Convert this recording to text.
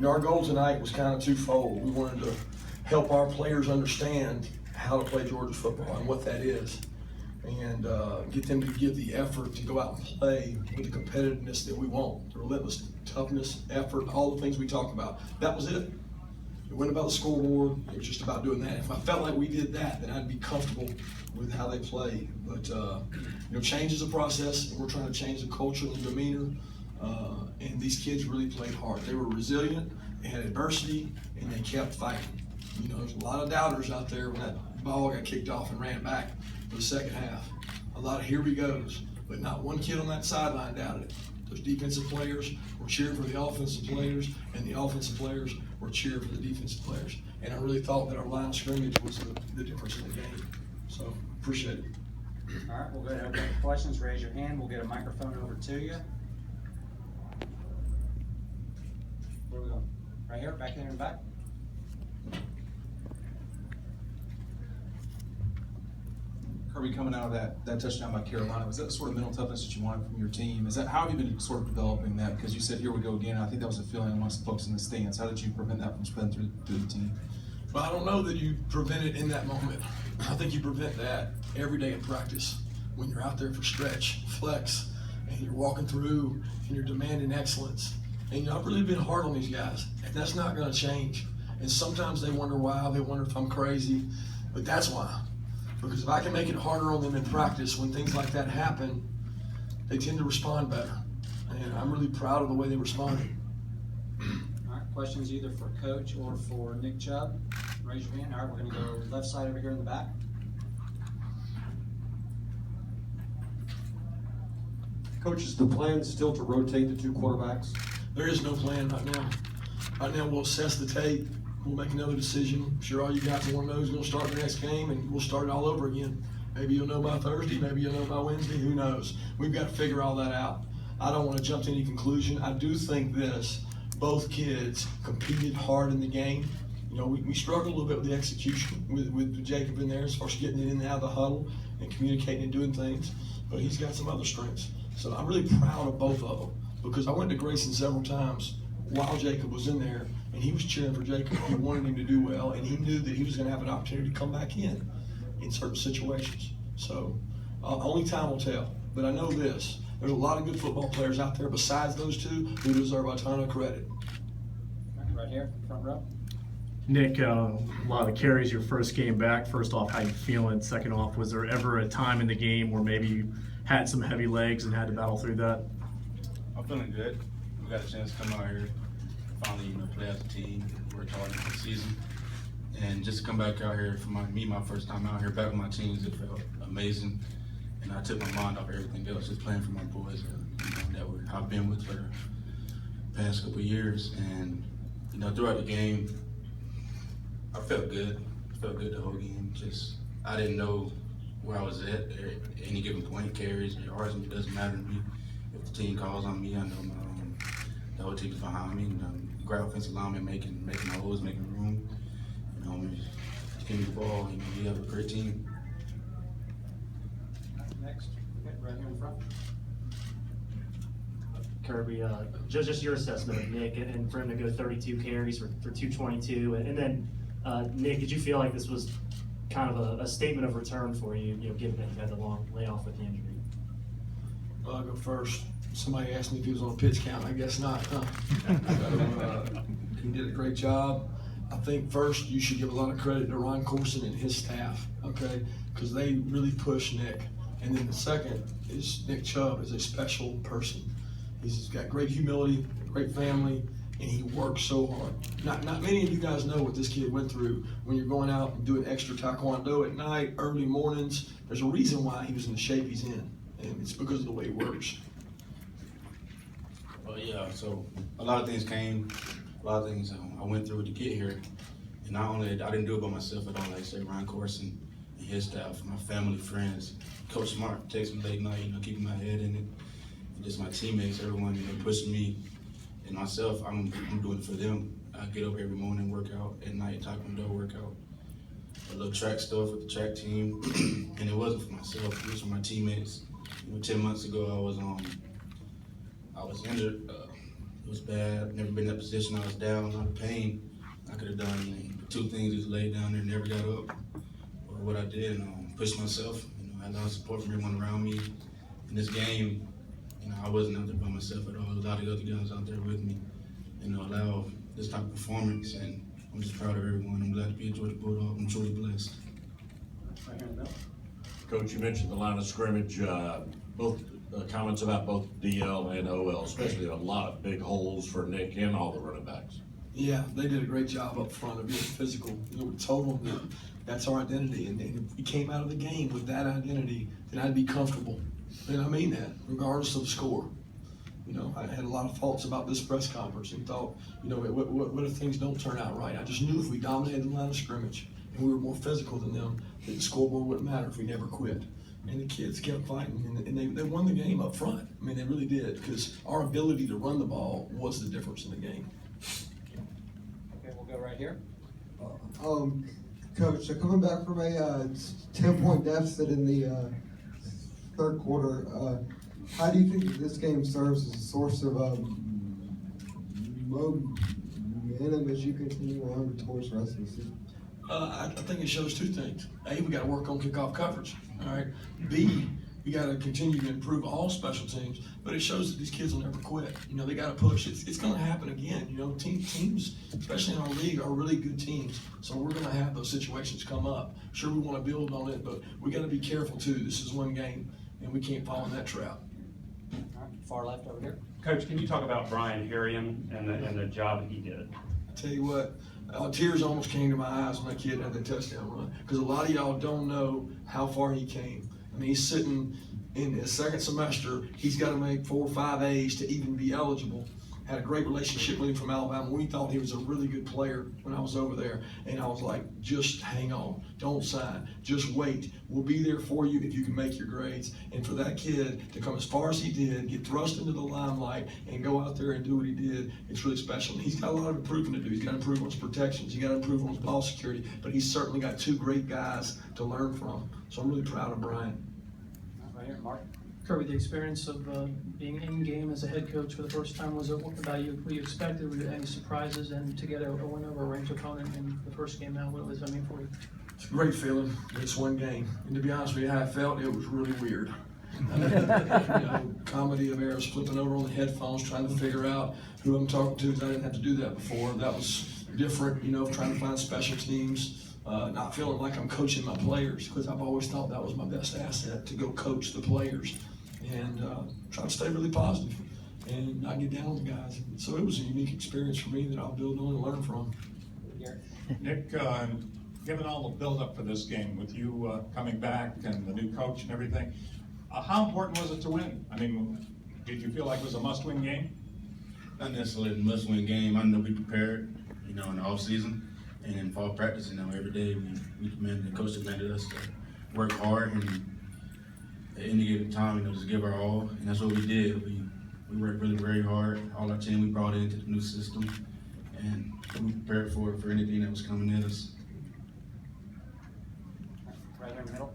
our goal tonight was kind of twofold. We wanted to help our players understand how to play Georgia football and what that is, and get them to give the effort to go out and play with the competitiveness that we want, the relentless toughness, effort, all the things we talk about. That was it. It wasn't about the scoreboard. It was just about doing that. If I felt like we did that, then I'd be comfortable with how they play. But change is a process, and we're trying to change the culture and the demeanor. And these kids really played hard. They were resilient. They had adversity, and they kept fighting. There's a lot of doubters out there when that ball got kicked off and ran back for the second half. A lot of here we goes, but not one kid on that sideline doubted it. Those defensive players were cheering for the offensive players, and the offensive players were cheering for the defensive players. And I really thought that our line of scrimmage was the difference in the game. So, appreciate it. All right, we'll go ahead and take questions. Raise your hand. We'll get a microphone over to you. Where are we going? Right here, back there in the back. Kirby, coming out of that touchdown by Carolina, was that the sort of mental toughness that you wanted from your team? How have you been sort of developing that? Because you said, here we go again. I think that was a feeling amongst the folks in the stands. How did you prevent that from spreading through the team? Well, I don't know that you prevent it in that moment. I think you prevent that every day in practice when you're out there for stretch, flex, and you're walking through and you're demanding excellence. And I've really been hard on these guys, and that's not going to change. And sometimes they wonder why. They wonder if I'm crazy, but that's why. Because if I can make it harder on them in practice, when things like that happen, they tend to respond better. And I'm really proud of the way they responded. All right, questions either for Coach or for Nick Chubb? Raise your hand. All right, we're going to go left side over here in the back. Coach, is the plan still to rotate the two quarterbacks? There is no plan right now. Right now, we'll assess the tape. We'll make another decision. I'm sure all you guys want to know is going to start the next game, and we'll start it all over again. Maybe you'll know by Thursday. Maybe you'll know by Wednesday. Who knows? We've got to figure all that out. I don't want to jump to any conclusion. I do think this. Both kids competed hard in the game. We struggled a little bit with the execution with Jacob in there as far as getting it in and out of the huddle and communicating and doing things. But he's got some other strengths. So I'm really proud of both of them because I went to Grayson several times while Jacob was in there, and he was cheering for Jacob. He wanted him to do well, and he knew that he was going to have an opportunity to come back in certain situations. So only time will tell. But I know this. There's a lot of good football players out there besides those two who deserve a ton of credit. Right here, front row. Nick, a lot of the carries your first game back. First off, how you feeling? Second off, was there ever a time in the game where maybe you had some heavy legs and had to battle through that? I'm feeling good. We got a chance to come out here, finally, play as a team, work hard for the season. And just to come back out here for my first time out here back with my teams, it felt amazing. And I took my mind off everything else, just playing for my boys that I've been with for the past couple of years. And throughout the game, I felt good. I felt good the whole game. I didn't know where I was at any given point, carries, yards, it doesn't matter to me. If the team calls on me, I know the whole team is behind me. Great offensive lineman making holes, making room. Give me the ball. We have a great team. Next, right here in front. Kirby, just your assessment of Nick and for him to go 32 carries for 222, and then Nick, did you feel like this was kind of a statement of return for you, given that you had the long layoff with the injury? Well, I'll go first. Somebody asked me if he was on a pitch count. I guess not, huh? He did a great job. I think first you should give a lot of credit to Ron Corson and his staff, okay? Because they really pushed Nick. And then the second is Nick Chubb is a special person. He's got great humility, great family, and he works so hard. Not many of you guys know what this kid went through when you're going out and doing extra taekwondo at night, early mornings. There's a reason why he was in the shape he's in, and it's because of the way he works. Well, yeah, so a lot of things came, a lot of things I went through to get here. And not only, I didn't do it by myself at all, like I say, Ron Corson and his staff, my family, friends, Coach Smart texts me late night, keeping my head in it. And just my teammates, everyone, pushing me. And myself, I'm doing it for them. I get up every morning, work out, at night, taekwondo workout. A little track stuff with the track team. And it wasn't for myself, it was for my teammates. 10 months ago, I was injured It was bad. Never been in that position. I was down, out of pain. I could have done two things: just laid down there, never got up, or what I did, push myself. I had a lot of support from everyone around me. In this game, I wasn't out there by myself at all. There was a lot of other guys out there with me, allow this type of performance. And I'm just proud of everyone. I'm glad to be a Georgia Bulldog. I'm truly blessed. Right here in the middle. Coach, you mentioned the line of scrimmage, both comments about both DL and OL, especially a lot of big holes for Nick and all the running backs. Yeah, they did a great job up front of being physical. We told them that that's our identity, and if we came out of the game with that identity, then I'd be comfortable. And I mean that, regardless of the score. I had a lot of thoughts about this press conference and thought, what if things don't turn out right? I just knew if we dominated the line of scrimmage and we were more physical than them, that the scoreboard wouldn't matter if we never quit. And the kids kept fighting, and they won the game up front. I mean, they really did, because our ability to run the ball was the difference in the game. Okay, we'll go right here. Coach, so coming back from a 10-point deficit in the third quarter, how do you think that this game serves as a source of momentum as you continue on towards the rest of the season? I think it shows two things. A, we got to work on kickoff coverage. All right. B, we got to continue to improve all special teams. But it shows that these kids will never quit. They got to push. It's going to happen again. Teams, especially in our league, are really good teams. So we're going to have those situations come up. Sure, we want to build on it, but we got to be careful too. This is one game, and we can't fall in that trap. All right, far left over here. Coach, can you talk about Brian Herrien and the job that he did? I tell you what, tears almost came to my eyes when that kid had that touchdown run, because a lot of y'all don't know how far he came. I mean, he's sitting in his second semester. He's got to make 4 or 5 A's to even be eligible. Had a great relationship with him from Alabama. We thought he was a really good player when I was over there. And I was like, just hang on. Don't sign. Just wait. We'll be there for you if you can make your grades. And for that kid to come as far as he did, get thrust into the limelight, and go out there and do what he did, it's really special. And he's got a lot of improving to do. He's got to improve on his protections. He's got to improve on his ball security. But he's certainly got 2 great guys to learn from. So I'm really proud of Brian. Right here, Mark. Kirby, the experience of being in game as a head coach for the first time, was it about what you expected? Were there any surprises? And to get a win over a ranked opponent in the first game now, what does that mean for you? It's a great feeling. It's one game. And to be honest with you, how I felt, it was really weird. Comedy of errors, flipping over on the headphones, trying to figure out who I'm talking to, because I didn't have to do that before. That was different, trying to find special teams. Not feeling like I'm coaching my players, because I've always thought that was my best asset, to go coach the players. And try to stay really positive and not get down on the guys. So it was a unique experience for me that I'll build on and learn from. Nick, given all the build-up for this game, with you coming back and the new coach and everything, how important was it to win? I mean, did you feel like it was a must-win game? Not necessarily a must-win game. I know we prepared, in the off-season and in fall practice. Every day the coach demanded us to work hard, and at any given time, just give our all, and that's what we did. We worked really very hard. All our team we brought into the new system, and we prepared for anything that was coming at us. Right here in the middle.